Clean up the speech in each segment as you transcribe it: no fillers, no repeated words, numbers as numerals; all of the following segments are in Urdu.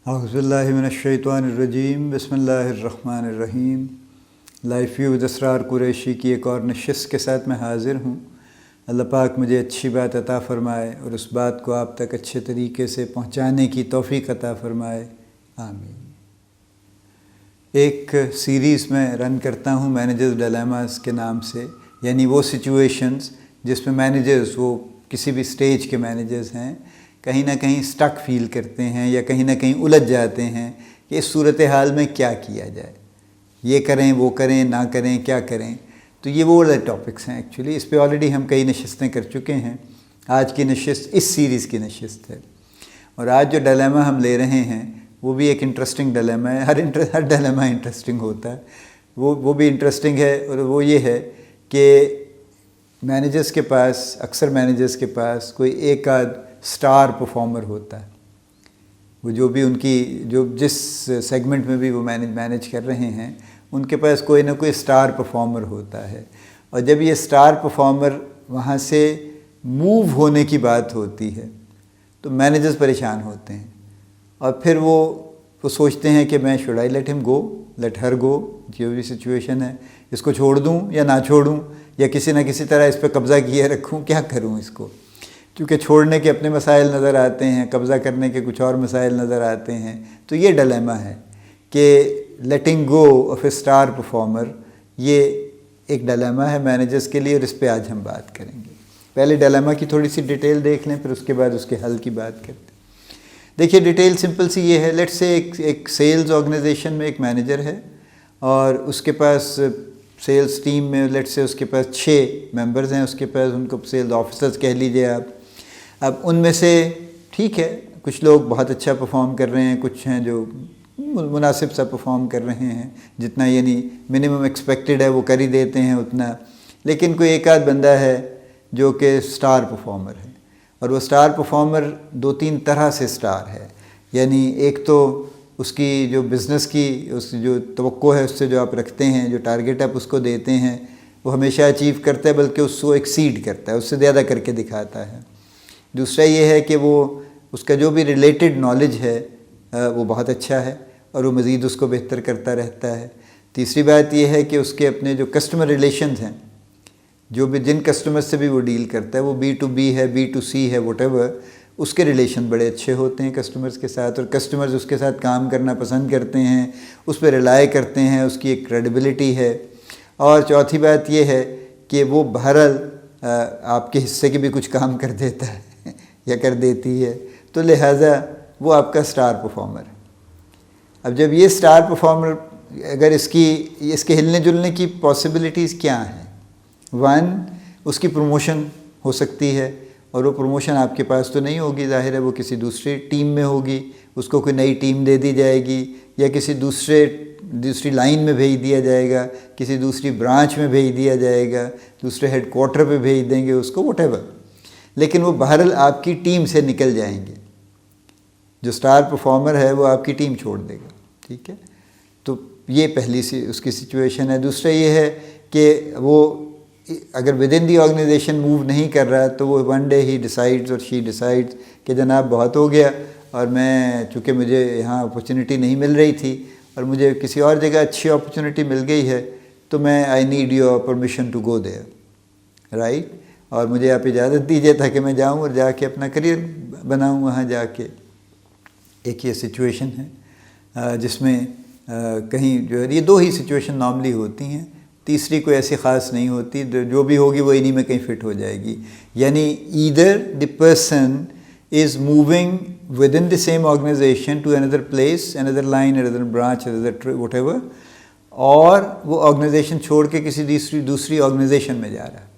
اعوذ باللہ من الشیطان الرجیم، بسم اللہ الرحمن الرحیم۔ لائف ویو ود اسرار قریشی کی ایک اور نشست کے ساتھ میں حاضر ہوں۔ اللہ پاک مجھے اچھی بات عطا فرمائے اور اس بات کو آپ تک اچھے طریقے سے پہنچانے کی توفیق عطا فرمائے، آمین۔ ایک سیریز میں رن کرتا ہوں مینیجرز ڈیلیماز کے نام سے، یعنی وہ سچویشنز جس میں مینیجرز، وہ کسی بھی سٹیج کے مینیجرز ہیں، کہیں نہ کہیں سٹک فیل کرتے ہیں یا کہیں نہ کہیں الجھ جاتے ہیں کہ اس صورتحال میں کیا کیا جائے، یہ کریں وہ کریں نہ کریں کیا کریں۔ تو یہ وہ والے ٹاپکس ہیں ایکچولی، اس پہ آلریڈی ہم کئی نشستیں کر چکے ہیں۔ آج کی نشست اس سیریز کی نشست ہے، اور آج جو ڈیلیما ہم لے رہے ہیں وہ بھی ایک انٹرسٹنگ ڈیلیما ہے۔ ہر ڈیلیما انٹرسٹنگ ہوتا ہے، وہ بھی انٹرسٹنگ ہے، اور وہ یہ ہے کہ مینیجرز کے پاس، اکثر مینیجرز کے پاس کوئی ایک آدھ سٹار پرفارمر ہوتا ہے۔ وہ جو بھی ان کی جس سیگمنٹ میں بھی وہ مینیج کر رہے ہیں، ان کے پاس کوئی نہ کوئی سٹار پرفارمر ہوتا ہے، اور جب یہ سٹار پرفارمر وہاں سے موو ہونے کی بات ہوتی ہے تو مینیجرز پریشان ہوتے ہیں، اور پھر وہ سوچتے ہیں کہ میں شوڈ آئی لیٹ ہم گو، لیٹ ہر گو، جو بھی سچویشن ہے، اس کو چھوڑ دوں یا نہ چھوڑوں، یا کسی نہ کسی طرح اس پہ قبضہ کیے رکھوں، کیا کروں اس کو، کیونکہ چھوڑنے کے اپنے مسائل نظر آتے ہیں، قبضہ کرنے کے کچھ اور مسائل نظر آتے ہیں۔ تو یہ ڈیلیما ہے کہ letting go of a star performer, یہ ایک ڈیلیما ہے مینیجرز کے لیے، اور اس پہ آج ہم بات کریں گے۔ پہلے ڈیلیما کی تھوڑی سی ڈیٹیل دیکھ لیں، پھر اس کے بعد اس کے حل کی بات کرتے ہیں۔ دیکھیے ڈیٹیل سمپل سی یہ ہے، لیٹ سے ایک سیلز آرگنائزیشن میں ایک مینیجر ہے، اور اس کے پاس سیلز ٹیم میں لیٹ سے اس کے پاس 6 ممبرز ہیں، اس کے پاس، ان کو سیلز آفیسرز کہہ لیجیے آپ۔ اب ان میں سے ٹھیک ہے، کچھ لوگ بہت اچھا پرفارم کر رہے ہیں، کچھ ہیں جو مناسب سا پرفارم کر رہے ہیں، جتنا یعنی منیمم ایکسپیکٹڈ ہے وہ کر ہی دیتے ہیں اتنا، لیکن کوئی ایک آدھ بندہ ہے جو کہ سٹار پرفارمر ہے، اور وہ سٹار پرفارمر 2-3 طرح سے سٹار ہے۔ یعنی ایک تو اس کی جو بزنس کی اس جو توقع ہے، اس سے جو آپ رکھتے ہیں، جو ٹارگٹ آپ اس کو دیتے ہیں، وہ ہمیشہ اچیو کرتا ہے، بلکہ اس کو ایکسیڈ کرتا ہے، اس سے زیادہ کر کے دکھاتا ہے۔ دوسرا یہ ہے کہ وہ اس کا جو بھی ریلیٹڈ نالج ہے وہ بہت اچھا ہے، اور وہ مزید اس کو بہتر کرتا رہتا ہے۔ تیسری بات یہ ہے کہ اس کے اپنے جو کسٹمر ریلیشنز ہیں، جو بھی جن کسٹمر سے بھی وہ ڈیل کرتا ہے، وہ B2B ہے، B2C ہے، واٹ ایور، اس کے ریلیشن بڑے اچھے ہوتے ہیں کسٹمرز کے ساتھ، اور کسٹمرز اس کے ساتھ کام کرنا پسند کرتے ہیں، اس پہ ریلائی کرتے ہیں، اس کی ایک کریڈیبلٹی ہے۔ اور چوتھی بات یہ ہے کہ وہ بہرحال آپ کے حصے کے بھی کچھ کام کر دیتا ہے یا کر دیتی ہے، تو لہٰذا وہ آپ کا سٹار پرفارمر ہے۔ اب جب یہ سٹار پرفارمر، اگر اس کے ہلنے جلنے کی پاسبلٹیز کیا ہیں؟ 1، اس کی پروموشن ہو سکتی ہے، اور وہ پروموشن آپ کے پاس تو نہیں ہوگی، ظاہر ہے وہ کسی دوسری ٹیم میں ہوگی، اس کو کوئی نئی ٹیم دے دی جائے گی، یا کسی دوسری لائن میں بھیج دیا جائے گا، کسی دوسری برانچ میں بھیج دیا جائے گا، دوسرے ہیڈ کوارٹر پہ بھیج دیں گے اس کو، واٹ ایور، لیکن وہ بہرحال آپ کی ٹیم سے نکل جائیں گے۔ جو سٹار پرفارمر ہے وہ آپ کی ٹیم چھوڑ دے گا، ٹھیک ہے۔ تو یہ پہلی اس کی سچویشن ہے۔ دوسرا یہ ہے کہ وہ اگر with in the organization move نہیں کر رہا، تو وہ ون ڈے ہی ڈیسائڈز اور شی ڈیسائڈز کہ جناب بہت ہو گیا، اور میں چونکہ مجھے یہاں اپرچونٹی نہیں مل رہی تھی، اور مجھے کسی اور جگہ اچھی اپرچونٹی مل گئی ہے، تو میں I need your permission to go there, right, اور مجھے آپ اجازت دیجیے تاکہ میں جاؤں اور جا کے اپنا کریئر بناؤں وہاں جا کے۔ ایک یہ سچویشن ہے جس میں کہیں جو ہے، یہ 2 ہی سچویشن نارملی ہوتی ہیں، تیسری کوئی ایسی خاص نہیں ہوتی، جو بھی ہوگی وہ انہی میں کہیں فٹ ہو جائے گی۔ یعنی either the person is moving with in the same organization to اندر پلیس، اندر لائن، اندر برانچ، اندر واٹ ایور، اور وہ آرگنائزیشن چھوڑ کے کسی دوسری آرگنائزیشن میں جا رہا ہے۔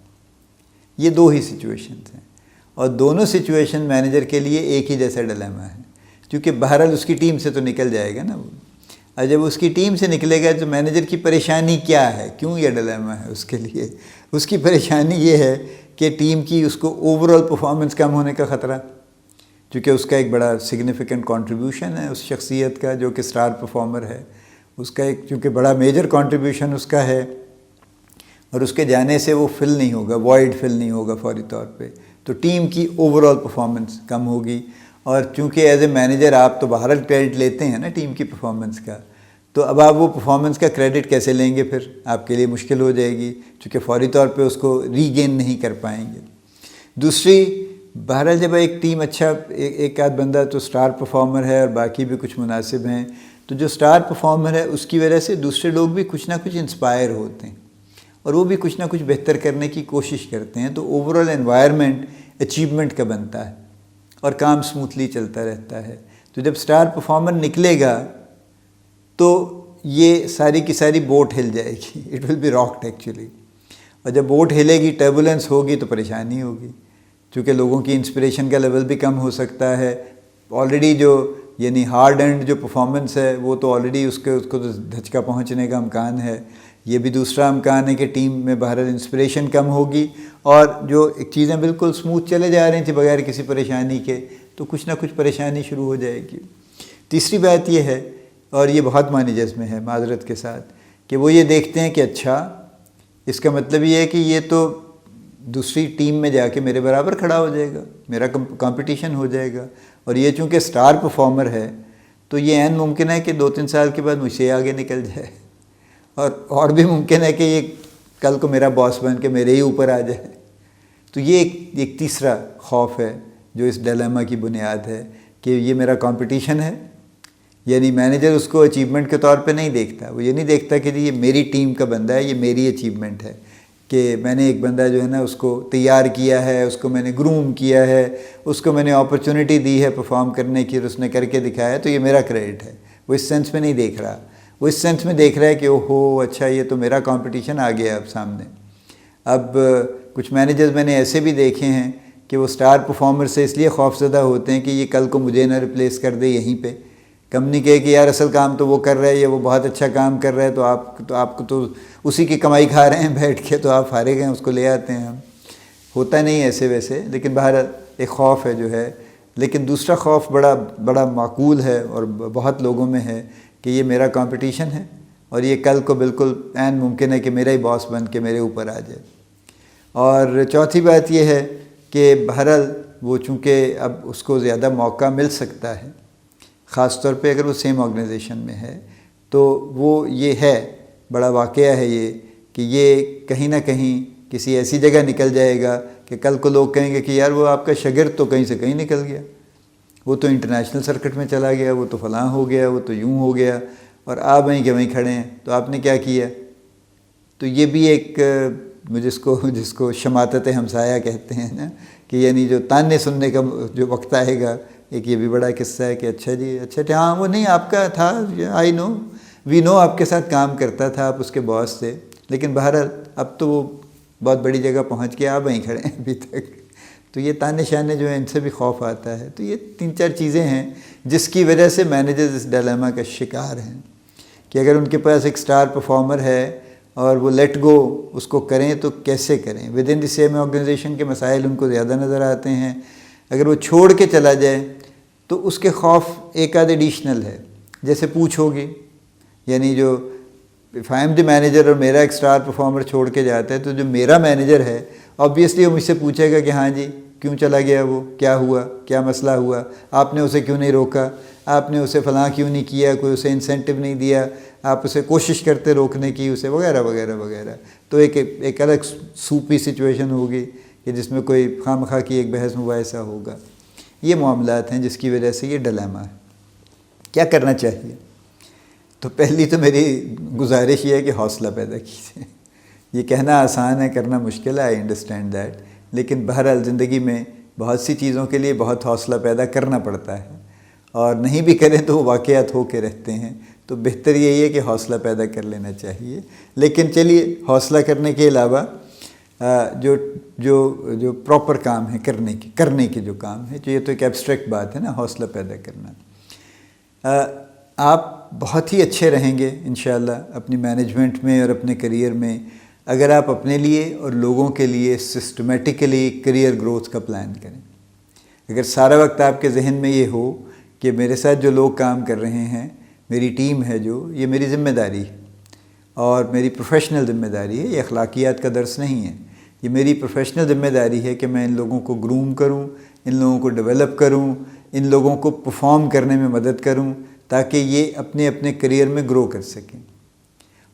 یہ 2 ہی سچویشنز ہیں، اور دونوں سچویشن مینیجر کے لیے ایک ہی جیسا ڈیلیما ہے، کیونکہ بہرحال اس کی ٹیم سے تو نکل جائے گا نا وہ، اور جب اس کی ٹیم سے نکلے گا تو مینیجر کی پریشانی کیا ہے، کیوں یہ ڈیلیما ہے اس کے لیے؟ اس کی پریشانی یہ ہے کہ ٹیم کی اس کو اوور آل پرفارمنس کم ہونے کا خطرہ، چونکہ اس کا ایک بڑا سگنیفیکنٹ کنٹریبیوشن ہے اس شخصیت کا جو کہ سٹار پرفارمر ہے، اس کا ایک چونکہ بڑا میجر کنٹریبیوشن اس کا ہے، اور اس کے جانے سے وہ فل نہیں ہوگا، وائڈ فل نہیں ہوگا فوری طور پہ، تو ٹیم کی اوور آل پرفارمنس کم ہوگی۔ اور چونکہ ایز اے مینیجر آپ تو بہرحال کریڈٹ لیتے ہیں نا ٹیم کی پرفارمنس کا، تو اب آپ وہ پرفارمنس کا کریڈٹ کیسے لیں گے؟ پھر آپ کے لیے مشکل ہو جائے گی، چونکہ فوری طور پہ اس کو ری گین نہیں کر پائیں گے۔ دوسری، بہرحال جب ایک ٹیم اچھا ایک آدھ بندہ تو سٹار پرفارمر ہے اور باقی بھی کچھ مناسب ہیں، تو جو سٹار پرفارمر ہے اس کی وجہ سے دوسرے لوگ بھی کچھ نہ کچھ انسپائر ہوتے ہیں اور وہ بھی کچھ نہ کچھ بہتر کرنے کی کوشش کرتے ہیں، تو اوور آل انوائرمنٹ اچیومنٹ کا بنتا ہے اور کام سموتھلی چلتا رہتا ہے۔ تو جب سٹار پرفارمر نکلے گا تو یہ ساری کی ساری بوٹ ہل جائے گی، اٹ ول بی راکڈ ایکچولی، اور جب بوٹ ہلے گی، ٹربولنس ہوگی تو پریشانی ہوگی، چونکہ لوگوں کی انسپریشن کا لیول بھی کم ہو سکتا ہے۔ آلریڈی جو یعنی ہارڈ اینڈ جو پرفارمنس ہے وہ تو آلریڈی اس کو تو دھچکا پہنچنے کا امکان ہے، یہ بھی دوسرا امکان ہے کہ ٹیم میں بہرحال انسپریشن کم ہوگی، اور جو چیزیں بالکل سموتھ چلے جا رہی تھیں بغیر کسی پریشانی کے، تو کچھ نہ کچھ پریشانی شروع ہو جائے گی۔ تیسری بات یہ ہے، اور یہ بہت مینیجرز میں ہے معذرت کے ساتھ، کہ وہ یہ دیکھتے ہیں کہ اچھا اس کا مطلب یہ ہے کہ یہ تو دوسری ٹیم میں جا کے میرے برابر کھڑا ہو جائے گا، میرا کمپٹیشن ہو جائے گا، اور یہ چونکہ سٹار پرفارمر ہے تو یہ عین ممکن ہے کہ 2-3 سال کے بعد مجھ سے آگے نکل جائے، اور بھی ممکن ہے کہ یہ کل کو میرا باس بن کے میرے ہی اوپر آ جائے۔ تو یہ ایک تیسرا خوف ہے جو اس ڈیلیما کی بنیاد ہے، کہ یہ میرا کمپٹیشن ہے، یعنی مینیجر اس کو اچیومنٹ کے طور پہ نہیں دیکھتا، وہ یہ نہیں دیکھتا کہ یہ میری ٹیم کا بندہ ہے، یہ میری اچیومنٹ ہے، کہ میں نے ایک بندہ جو ہے نا اس کو تیار کیا ہے، اس کو میں نے گروم کیا ہے، اس کو میں نے اپرچونٹی دی ہے پرفارم کرنے کی اور اس نے کر کے دکھایا ہے، تو یہ میرا کریڈٹ ہے۔ وہ اس سینس میں نہیں دیکھ رہا، وہ اس سینس میں دیکھ رہا ہے کہ اوہو اچھا یہ تو میرا کمپٹیشن آ گیا اب سامنے۔ اب کچھ مینیجرز میں نے ایسے بھی دیکھے ہیں کہ وہ سٹار پرفارمر سے اس لیے خوفزدہ ہوتے ہیں کہ یہ کل کو مجھے نہ ریپلیس کر دے یہیں پہ، کمپنی کہے کہ یار اصل کام تو وہ کر رہا ہے، یہ وہ بہت اچھا کام کر رہا ہے، تو آپ کو تو اسی کی کمائی کھا رہے ہیں بیٹھ کے، تو آپ فارغ ہیں، اس کو لے آتے ہیں ہم۔ ہوتا نہیں ایسے ویسے، لیکن بہرحال ایک خوف ہے جو ہے۔ لیکن دوسرا خوف بڑا معقول ہے اور بہت لوگوں میں ہے کہ یہ میرا کمپٹیشن ہے اور یہ کل کو بالکل عین ممکن ہے کہ میرا ہی باس بن کے میرے اوپر آ جائے۔ اور چوتھی بات یہ ہے کہ بہرحال وہ چونکہ اب اس کو زیادہ موقع مل سکتا ہے، خاص طور پہ اگر وہ سیم آرگنائزیشن میں ہے، تو وہ یہ ہے، بڑا واقعہ ہے یہ، کہ یہ کہیں نہ کہیں کسی ایسی جگہ نکل جائے گا کہ کل کو لوگ کہیں گے کہ یار وہ آپ کا شاگرد تو کہیں سے کہیں نکل گیا، وہ تو انٹرنیشنل سرکٹ میں چلا گیا، وہ تو فلاں ہو گیا، وہ تو یوں ہو گیا، اور آپ وہیں کے وہیں کھڑے ہیں، تو آپ نے کیا کیا؟ تو یہ بھی ایک جس کو شماتت ہمسایہ کہتے ہیں نا، کہ یعنی جو تانے سننے کا جو وقت آئے گا، ایک یہ بھی بڑا قصہ ہے کہ اچھا جی اچھا ہاں وہ نہیں آپ کا تھا، آئی نو وی نو آپ کے ساتھ کام کرتا تھا، آپ اس کے باس تھے، لیکن بہرحال اب تو وہ بہت بڑی جگہ پہنچ کے آپ وہیں کھڑے ہیں ابھی تک۔ تو یہ تانے شانے جو ہیں ان سے بھی خوف آتا ہے۔ تو یہ 3-4 چیزیں ہیں جس کی وجہ سے مینیجرز اس ڈیلیما کا شکار ہیں کہ اگر ان کے پاس ایک سٹار پرفارمر ہے اور وہ لیٹ گو اس کو کریں تو کیسے کریں۔ With in the same organization کے مسائل ان کو زیادہ نظر آتے ہیں، اگر وہ چھوڑ کے چلا جائے تو اس کے خوف ایک آدھ ایڈیشنل ہے، جیسے پوچھ ہوگی، یعنی جو if I am the manager اور میرا ایک سٹار پرفارمر چھوڑ کے جاتا ہے تو جو میرا مینیجر ہے آبویسلی وہ مجھ سے پوچھے گا کہ ہاں جی کیوں چلا گیا، وہ کیا ہوا، کیا مسئلہ ہوا، آپ نے اسے کیوں نہیں روکا، آپ نے اسے فلاں کیوں نہیں کیا، کوئی اسے انسینٹو نہیں دیا، آپ اسے کوشش کرتے روکنے کی اسے، وغیرہ وغیرہ وغیرہ۔ تو ایک الگ سوپی سچویشن ہوگی کہ جس میں کوئی خواہ مخواہ کی ایک بحث مباحثہ ہوگا۔ یہ معاملات ہیں جس کی وجہ سے یہ ڈیلیما ہے۔ کیا کرنا چاہیے؟ تو پہلی تو میری گزارش یہ ہے کہ حوصلہ پیدا کیجیے۔ یہ کہنا آسان ہے، کرنا مشکل ہے، آئی انڈرسٹینڈ دیٹ، لیکن بہرحال زندگی میں بہت سی چیزوں کے لیے بہت حوصلہ پیدا کرنا پڑتا ہے، اور نہیں بھی کریں تو وہ واقعات ہو کے رہتے ہیں، تو بہتر یہی ہے کہ حوصلہ پیدا کر لینا چاہیے۔ لیکن چلیے حوصلہ کرنے کے علاوہ جو پراپر کام ہے کرنے کے جو کام ہے، تو یہ تو ایک ایبسٹریکٹ بات ہے نا، حوصلہ پیدا کرنا۔ آپ بہت ہی اچھے رہیں گے انشاءاللہ اپنی مینجمنٹ میں اور اپنے کریئر میں اگر آپ اپنے لیے اور لوگوں کے لیے سسٹمیٹیکلی کریئر گروتھ کا پلان کریں۔ اگر سارا وقت آپ کے ذہن میں یہ ہو کہ میرے ساتھ جو لوگ کام کر رہے ہیں، میری ٹیم ہے جو، یہ میری ذمہ داری ہے اور میری پروفیشنل ذمہ داری ہے، یہ اخلاقیات کا درس نہیں ہے، یہ میری پروفیشنل ذمہ داری ہے کہ میں ان لوگوں کو گروم کروں، ان لوگوں کو ڈیولپ کروں، ان لوگوں کو پرفارم کرنے میں مدد کروں تاکہ یہ اپنے اپنے کریئر میں گرو کر سکیں.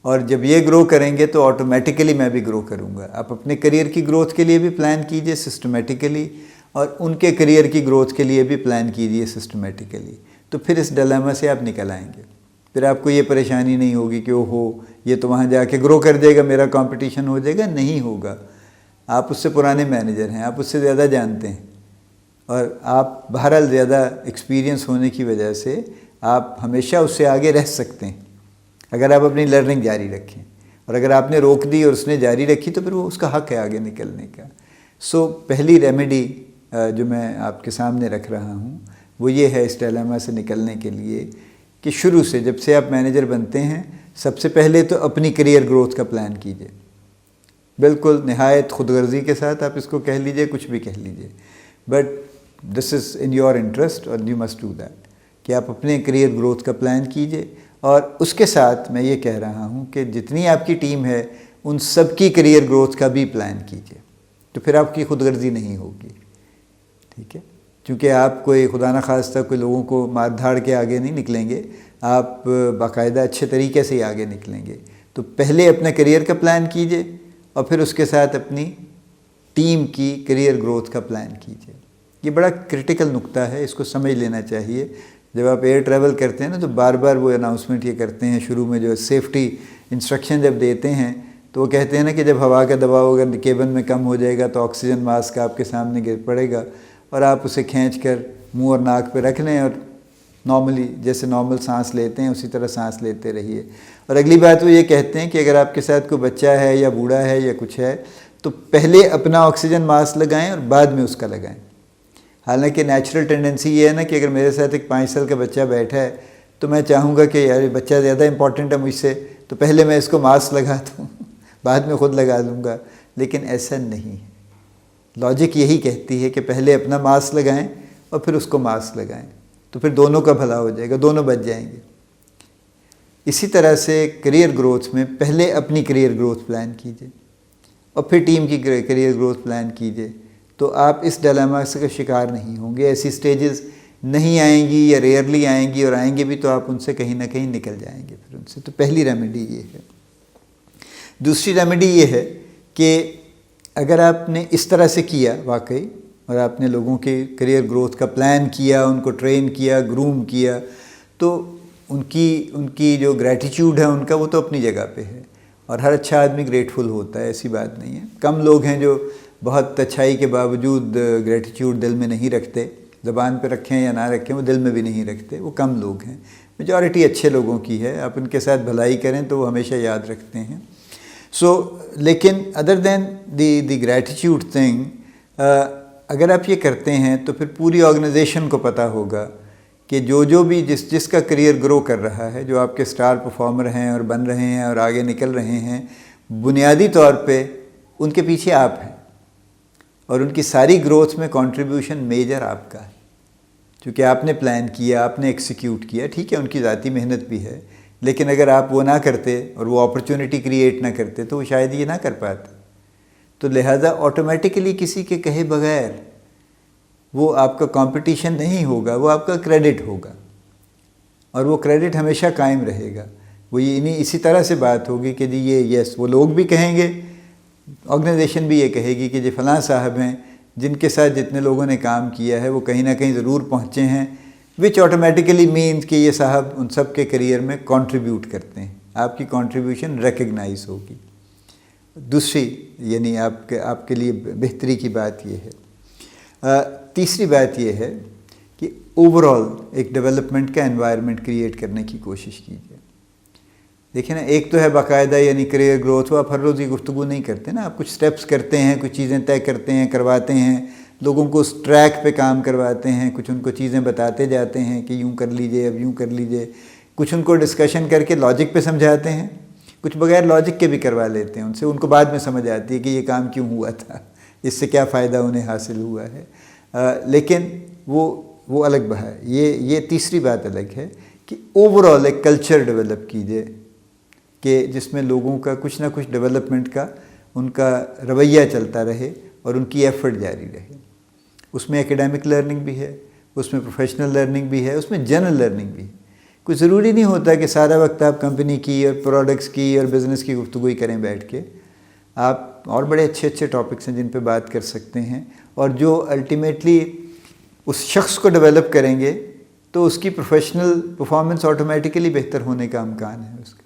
اور جب یہ گرو کریں گے تو آٹومیٹیکلی میں بھی گرو کروں گا. آپ اپنے کریئر کی گروتھ کے لیے بھی پلان کیجئے سسٹمیٹیکلی, اور ان کے کریئر کی گروتھ کے لیے بھی پلان کیجئے سسٹمیٹیکلی. تو پھر اس ڈیلیما سے آپ نکل آئیں گے. پھر آپ کو یہ پریشانی نہیں ہوگی کہ اوہو یہ تو وہاں جا کے گرو کر دے گا, میرا کمپٹیشن ہو جائے گا. نہیں ہوگا. آپ اس سے پرانے مینیجر ہیں, آپ اس سے زیادہ جانتے ہیں, اور آپ بہرحال زیادہ ایکسپیرینس ہونے کی وجہ سے آپ ہمیشہ اس سے آگے رہ سکتے ہیں اگر آپ اپنی لرننگ جاری رکھیں. اور اگر آپ نے روک دی اور اس نے جاری رکھی تو پھر وہ اس کا حق ہے آگے نکلنے کا. سو پہلی ریمیڈی جو میں آپ کے سامنے رکھ رہا ہوں وہ یہ ہے اس ڈیلیما سے نکلنے کے لیے کہ شروع سے جب سے آپ مینیجر بنتے ہیں سب سے پہلے تو اپنی کریئر گروتھ کا پلان کیجئے. بالکل نہایت خود غرضی کے ساتھ آپ اس کو کہہ لیجئے, کچھ بھی کہہ لیجئے, but this is in your interest اور یو مسٹ ڈو دیٹ کہ آپ اپنے کریئر گروتھ کا پلان کیجئے. اور اس کے ساتھ میں یہ کہہ رہا ہوں کہ جتنی آپ کی ٹیم ہے ان سب کی کریئر گروتھ کا بھی پلان کیجئے. تو پھر آپ کی خود غرضی نہیں ہوگی. ٹھیک ہے, چونکہ آپ کوئی خدا نخواستہ کوئی لوگوں کو مار دھاڑ کے آگے نہیں نکلیں گے, آپ باقاعدہ اچھے طریقے سے ہی آگے نکلیں گے. تو پہلے اپنے کریئر کا پلان کیجئے اور پھر اس کے ساتھ اپنی ٹیم کی کریئر گروتھ کا پلان کیجئے. یہ بڑا کرٹیکل نقطہ ہے, اس کو سمجھ لینا چاہیے. جب آپ ایئر ٹریول کرتے ہیں نا تو بار بار وہ اناؤنسمنٹ یہ کرتے ہیں شروع میں, جو سیفٹی انسٹرکشن جب دیتے ہیں تو وہ کہتے ہیں نا کہ جب ہوا کا دباؤ اگر کیبن میں کم ہو جائے گا تو آکسیجن ماسک آپ کے سامنے گر پڑے گا اور آپ اسے کھینچ کر منہ اور ناک پہ رکھ لیں اور نارملی جیسے نارمل سانس لیتے ہیں اسی طرح سانس لیتے رہیے. اور اگلی بات وہ یہ کہتے ہیں کہ اگر آپ کے ساتھ کوئی بچہ ہے یا بوڑھا ہے یا کچھ ہے تو پہلے اپنا آکسیجن ماسک لگائیں اور بعد میں اس کا لگائیں. حالانکہ نیچرل ٹینڈنسی یہ ہے نا کہ اگر میرے ساتھ ایک 5 سال کا بچہ بیٹھا ہے تو میں چاہوں گا کہ یار بچہ زیادہ امپورٹنٹ ہے مجھ سے, تو پہلے میں اس کو ماسک لگا دوں بعد میں خود لگا لوں گا. لیکن ایسا نہیں ہے. لاجک یہی کہتی ہے کہ پہلے اپنا ماسک لگائیں اور پھر اس کو ماسک لگائیں, تو پھر دونوں کا بھلا ہو جائے گا, دونوں بچ جائیں گے. اسی طرح سے کریئر گروتھ میں پہلے اپنی کریئر گروتھ پلان کیجئے اور پھر ٹیم کی کریئر گروتھ پلان کیجئے. تو آپ اس ڈیلیما کا شکار نہیں ہوں گے. ایسی سٹیجز نہیں آئیں گی یا ریئرلی آئیں گی, اور آئیں گے بھی تو آپ ان سے کہیں نہ کہیں نکل جائیں گے پھر ان سے. تو پہلی ریمیڈی یہ ہے. دوسری ریمیڈی یہ ہے کہ اگر آپ نے اس طرح سے کیا واقعی, اور آپ نے لوگوں کے کریئر گروتھ کا پلان کیا, ان کو ٹرین کیا, گروم کیا, تو ان کی جو گریٹیٹیوڈ ہے ان کا وہ تو اپنی جگہ پہ ہے, اور ہر اچھا آدمی گریٹفل ہوتا ہے, ایسی بات نہیں ہے. کم لوگ ہیں جو بہت اچھائی کے باوجود گریٹیٹیوڈ دل میں نہیں رکھتے, زبان پہ رکھیں یا نہ رکھیں وہ دل میں بھی نہیں رکھتے, وہ کم لوگ ہیں. میجورٹی اچھے لوگوں کی ہے, آپ ان کے ساتھ بھلائی کریں تو وہ ہمیشہ یاد رکھتے ہیں. لیکن ادر دین دی گریٹیٹیوڈ تھنگ, اگر آپ یہ کرتے ہیں تو پھر پوری آرگنائزیشن کو پتہ ہوگا کہ جو بھی جس کا کریئر گرو کر رہا ہے, جو آپ کے سٹار پرفارمر ہیں اور بن رہے ہیں اور آگے نکل رہے ہیں, بنیادی طور پہ ان کے پیچھے آپ ہیں, اور ان کی ساری گروتھ میں کنٹریبیوشن میجر آپ کا ہے, چونکہ آپ نے پلان کیا, آپ نے ایکسیکیوٹ کیا. ٹھیک ہے ان کی ذاتی محنت بھی ہے, لیکن اگر آپ وہ نہ کرتے اور وہ اپرچونٹی کریٹ نہ کرتے تو وہ شاید یہ نہ کر پاتے. تو لہٰذا آٹومیٹیکلی کسی کے کہے بغیر وہ آپ کا کمپٹیشن نہیں ہوگا, وہ آپ کا کریڈٹ ہوگا, اور وہ کریڈٹ ہمیشہ قائم رہے گا. وہ اسی طرح سے بات ہوگی کہ جی یہ یس, وہ لوگ بھی کہیں گے, آرگنائزیشن بھی یہ کہے گی کہ جی فلاں صاحب ہیں جن کے ساتھ جتنے لوگوں نے کام کیا ہے وہ کہیں نہ کہیں ضرور پہنچے ہیں, وچ آٹومیٹیکلی مینز کہ یہ صاحب ان سب کے کریئر میں کنٹریبیوٹ کرتے ہیں, آپ کی کنٹریبیوشن ریکگنائز ہوگی. دوسری یعنی آپ کے لیے بہتری کی بات یہ ہے. تیسری بات یہ ہے کہ اوور آل ایک ڈیولپمنٹ کا انوائرمنٹ کریٹ کرنے کی کوشش کیجیے. دیکھیں نا, ایک تو ہے باقاعدہ یعنی کریئر گروتھ, وہ آپ ہر روز یہ گفتگو نہیں کرتے نا, آپ کچھ سٹیپس کرتے ہیں, کچھ چیزیں طے کرتے ہیں, کرواتے ہیں, لوگوں کو اس ٹریک پہ کام کرواتے ہیں, کچھ ان کو چیزیں بتاتے جاتے ہیں کہ یوں کر لیجئے, اب یوں کر لیجئے, کچھ ان کو ڈسکشن کر کے لاجک پہ سمجھاتے ہیں, کچھ بغیر لاجک کے بھی کروا لیتے ہیں ان سے, ان کو بعد میں سمجھ آتی ہے کہ یہ کام کیوں ہوا تھا, اس سے کیا فائدہ انہیں حاصل ہوا ہے. لیکن وہ الگ بات ہے. یہ تیسری بات الگ ہے کہ اوور آل ایک کلچر ڈیولپ کیجیے کہ جس میں لوگوں کا کچھ نہ کچھ ڈیولپمنٹ کا ان کا رویہ چلتا رہے اور ان کی ایفرٹ جاری رہے. اس میں اکیڈیمک لرننگ بھی ہے, اس میں پروفیشنل لرننگ بھی ہے، اس میں جنرل لرننگ بھی ہے۔ کوئی ضروری نہیں ہوتا کہ سارا وقت آپ کمپنی کی اور پروڈکٹس کی اور بزنس کی گفتگو ہی کریں بیٹھ کے۔ آپ اور بڑے اچھے اچھے ٹاپکس ہیں جن پہ بات کر سکتے ہیں، اور جو الٹیمیٹلی اس شخص کو ڈیولپ کریں گے تو اس کی پروفیشنل پرفارمنس آٹومیٹیکلی بہتر ہونے کا امکان ہے اس کا۔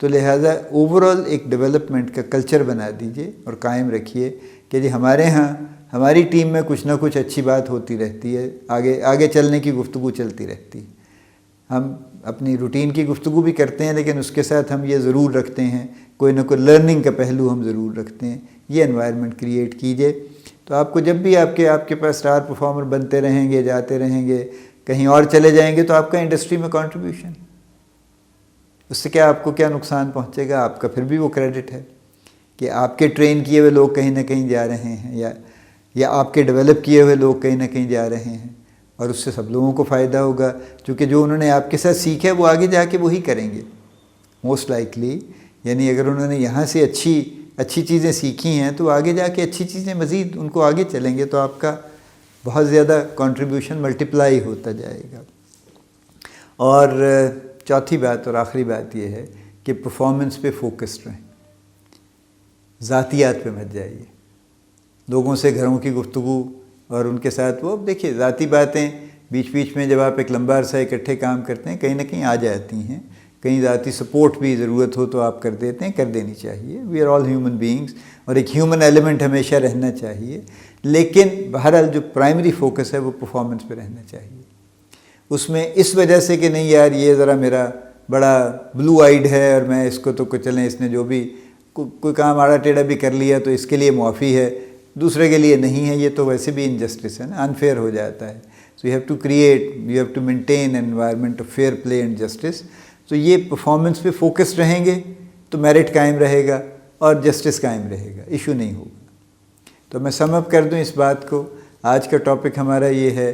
تو لہٰذا اوورآل ایک ڈیولپمنٹ کا کلچر بنا دیجئے اور قائم رکھیے کہ جی ہمارے ہاں ہماری ٹیم میں کچھ نہ کچھ اچھی بات ہوتی رہتی ہے، آگے چلنے کی گفتگو چلتی رہتی ہے۔ ہم اپنی روٹین کی گفتگو بھی کرتے ہیں، لیکن اس کے ساتھ ہم یہ ضرور رکھتے ہیں کوئی نہ کوئی لرننگ کا پہلو ہم ضرور رکھتے ہیں۔ یہ انوائرمنٹ کریٹ کیجئے تو آپ کو جب بھی آپ کے پاس اسٹار پرفارمر بنتے رہیں گے، جاتے رہیں گے، کہیں اور چلے جائیں گے تو آپ کا انڈسٹری میں کنٹریبیوشن، اس سے کیا آپ کو کیا نقصان پہنچے گا؟ آپ کا پھر بھی وہ کریڈٹ ہے کہ آپ کے ٹرین کیے ہوئے لوگ کہیں نہ کہیں جا رہے ہیں، یا آپ کے ڈیولپ کیے ہوئے لوگ کہیں نہ کہیں جا رہے ہیں، اور اس سے سب لوگوں کو فائدہ ہوگا، کیونکہ جو انہوں نے آپ کے ساتھ سیکھا ہے وہ آگے جا کے وہی کریں گے موسٹ لائکلی۔ یعنی اگر انہوں نے یہاں سے اچھی چیزیں سیکھی ہیں تو آگے جا کے اچھی چیزیں مزید ان کو آگے چلیں گے، تو آپ کا بہت زیادہ کنٹریبیوشن ملٹیپلائی ہوتا جائے گا۔ اور چوتھی بات اور آخری بات یہ ہے کہ پرفارمنس پہ فوکسڈ رہیں، ذاتیات پہ مت جائیے۔ لوگوں سے گھروں کی گفتگو اور ان کے ساتھ وہ دیکھیے ذاتی باتیں بیچ بیچ میں جب آپ ایک لمبا عرصہ اکٹھے کام کرتے ہیں کہیں نہ کہیں آ جاتی ہیں، کہیں ذاتی سپورٹ بھی ضرورت ہو تو آپ کر دیتے ہیں، کر دینی چاہیے۔ We are all human beings, اور ایک ہیومن ایلیمنٹ ہمیشہ رہنا چاہیے، لیکن بہرحال جو پرائمری فوکس ہے وہ پرفارمنس پہ رہنا چاہیے۔ اس میں اس وجہ سے کہ نہیں یار یہ ذرا میرا بڑا بلو آئیڈ ہے اور میں اس کو تو چلیں اس نے جو بھی کوئی کام آڑا ٹیڑھا بھی کر لیا تو اس کے لیے معافی ہے، دوسرے کے لیے نہیں ہے، یہ تو ویسے بھی انجسٹس ہے نا، انفیئر ہو جاتا ہے۔ So you have to maintain an environment of fair play and justice. تو یہ پرفارمنس پہ فوکس رہیں گے تو میرٹ قائم رہے گا اور جسٹس قائم رہے گا، ایشو نہیں ہوگا۔ تو میں سم اپ کر دوں اس بات کو، آج کا ٹاپک ہمارا یہ ہے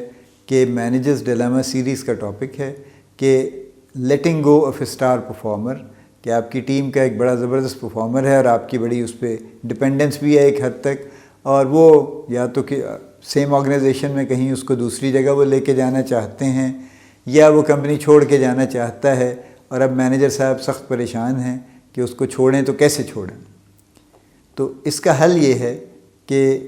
کہ مینیجرز ڈیلیما سیریز کا ٹاپک ہے کہ letting go of a star performer, کہ آپ کی ٹیم کا ایک بڑا زبردست پرفارمر ہے اور آپ کی بڑی اس پہ ڈپینڈنس بھی ہے ایک حد تک، اور وہ یا تو کہ سیم آرگنائزیشن میں کہیں اس کو دوسری جگہ وہ لے کے جانا چاہتے ہیں، یا وہ کمپنی چھوڑ کے جانا چاہتا ہے، اور اب مینیجر صاحب سخت پریشان ہیں کہ اس کو چھوڑیں تو کیسے چھوڑیں۔ تو اس کا حل یہ ہے کہ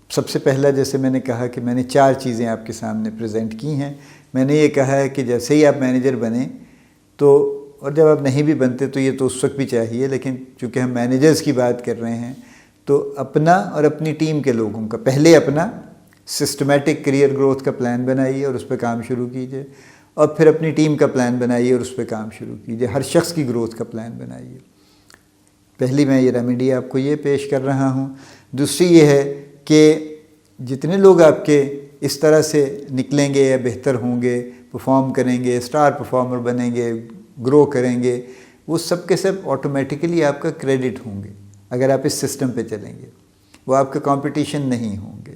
سب سے پہلا جیسے میں نے کہا کہ میں نے 4 چیزیں آپ کے سامنے پریزنٹ کی ہیں۔ میں نے یہ کہا ہے کہ جیسے ہی آپ مینیجر بنیں تو، اور جب آپ نہیں بھی بنتے تو یہ تو اس وقت بھی چاہیے، لیکن چونکہ ہم مینیجرز کی بات کر رہے ہیں تو اپنا اور اپنی ٹیم کے لوگوں کا پہلے اپنا سسٹمیٹک کریئر گروتھ کا پلان بنائیے اور اس پہ کام شروع کیجیے، اور پھر اپنی ٹیم کا پلان بنائیے اور اس پہ کام شروع کیجیے، ہر شخص کی گروتھ کا پلان بنائیے۔ پہلی میں یہ ریمیڈی آپ کو یہ پیش کر رہا ہوں۔ دوسری یہ ہے کہ جتنے لوگ آپ کے اس طرح سے نکلیں گے یا بہتر ہوں گے، پرفارم کریں گے، اسٹار پرفارمر بنیں گے، گرو کریں گے، وہ سب کے سب آٹومیٹیکلی آپ کا کریڈٹ ہوں گے اگر آپ اس سسٹم پہ چلیں گے، وہ آپ کا کمپٹیشن نہیں ہوں گے۔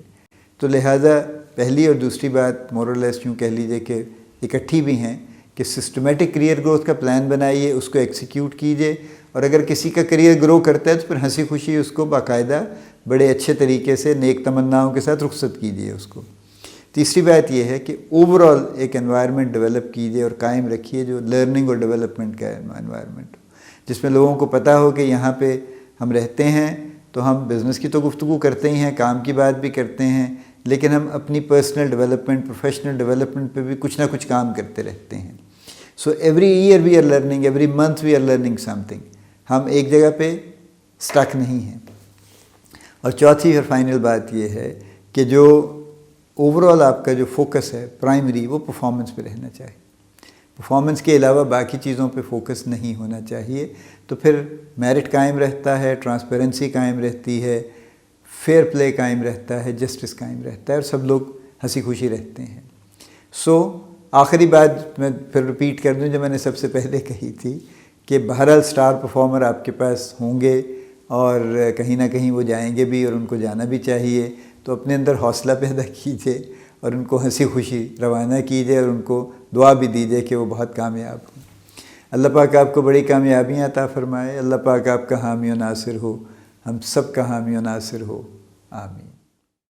تو لہٰذا پہلی اور دوسری بات مور اور لیس یوں کہہ لیجیے کہ اکٹھی بھی ہیں کہ سسٹمیٹک کریئر گروتھ کا پلان بنائیے، اس کو ایکسیکیوٹ کیجیے، اور اگر کسی کا کریئر گرو کرتا ہے تو پھر ہنسی خوشی اس کو باقاعدہ بڑے اچھے طریقے سے نیک تمناؤں کے ساتھ رخصت کیجیے اس کو۔ تیسری بات یہ ہے کہ اوورآل ایک انوائرمنٹ ڈیولپ کیجیے اور قائم رکھیے جو لرننگ اور ڈیولپمنٹ کا انوائرمنٹ ہو، جس میں لوگوں کو پتہ ہو کہ یہاں پہ ہم رہتے ہیں تو ہم بزنس کی تو گفتگو کرتے ہی ہیں، کام کی بات بھی کرتے ہیں، لیکن ہم اپنی پرسنل ڈیولپمنٹ، پروفیشنل ڈیولپمنٹ پہ بھی کچھ نہ کچھ کام کرتے رہتے ہیں۔ So every year we are learning, every month we are learning something, ہم ایک جگہ پہ اسٹک نہیں ہیں۔ اور چوتھی اور فائنل بات یہ ہے کہ جو اوورآل آپ کا جو فوکس ہے پرائمری، وہ پرفارمنس پہ رہنا چاہیے، پرفارمنس کے علاوہ باقی چیزوں پہ فوکس نہیں ہونا چاہیے، تو پھر میرٹ قائم رہتا ہے، ٹرانسپیرنسی قائم رہتی ہے، فیئر پلے قائم رہتا ہے، جسٹس قائم رہتا ہے، اور سب لوگ ہنسی خوشی رہتے ہیں۔ سو آخری بات میں پھر ریپیٹ کر دوں جو میں نے سب سے پہلے کہی تھی کہ بہرحال سٹار پرفارمر آپ کے پاس ہوں گے اور کہیں نہ کہیں وہ جائیں گے بھی اور ان کو جانا بھی چاہیے، تو اپنے اندر حوصلہ پیدا کیجیے اور ان کو ہنسی خوشی روانہ کیجیے اور ان کو دعا بھی دیجیے کہ وہ بہت کامیاب ہوں۔ اللہ پاک آپ کو بڑی کامیابیاں عطا فرمائے، اللہ پاک آپ کا حامی و ناصر ہو، ہم سب کا حامی و ناصر ہو، آمین۔